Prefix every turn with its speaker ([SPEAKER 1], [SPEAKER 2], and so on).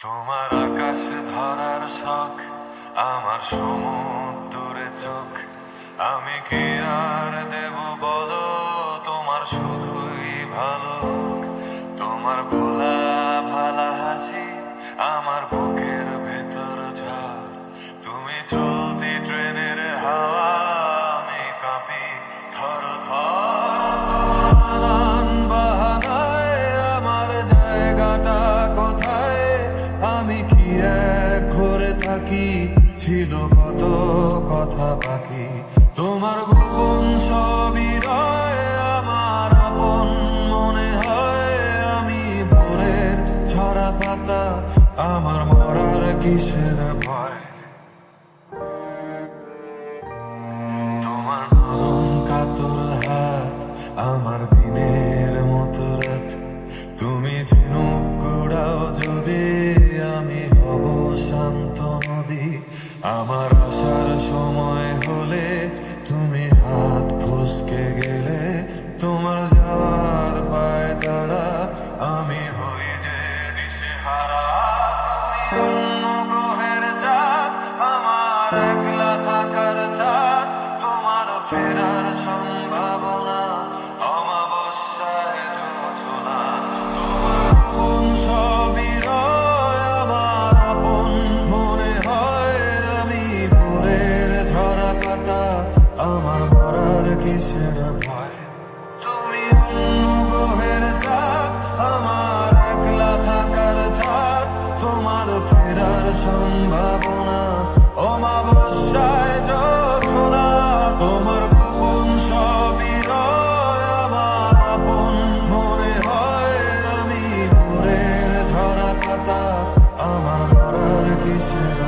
[SPEAKER 1] তোমার আকাশে ধরার শখ, আমার সমুদ্রে চোখ। আমি কি আর দেব বলো, তোমার শুধুই ভালো হোক। তোমার ভোলা ভালা হাসি আমার বুকের ভেতর ঝড়। তুমি চলতি ট্রেনের হাওয়া, আমি কাঁপি থর থর। নানান বাহানায় আমার জায়গাটা কোথায়, আমি কি এক ঘরে থাকি, ছিল কত কথা বাকি। তোমার গোপন সবই রয় আমার আপন মনে হয়। আমি ভোরের ঝরা পাতা, আমার মরার কিসের ভয়। তোমার নরম কাতর হাত আমার দিনের মতো রাত। তুমি ঝিনুক কুড়াও যদি, আমি হব শান্ত নদী। আমার আসার সময় হলে তুমি হাত ফসকে গেলে, তোমার যাওয়ার পায় তারা, আমি হই যে দিশেহারা। তুমি অন্য গ্রহের চাঁদ, আমার একলা থাকার চাঁদ। তোমার ফেরার সম্ভাবনা অমাবস্যায় জোছনা। তোমার আপন সবই রয় আমার আপন মনে হয়। আমি ভোরের ঝরা পাতা, আমার মরার কিসের ভয়। তুমি অন্য গ্রহের চাঁদ, আমার একলা থাকার চাঁদ। তোমার ফেরার সম্ভাবনা অমাবস্যায় জোছনা। তোমার গোপন সবই রয় আমার আপন মনে হয়। আমি ভোরের ঝরা পাতা, আমার মরার কিসের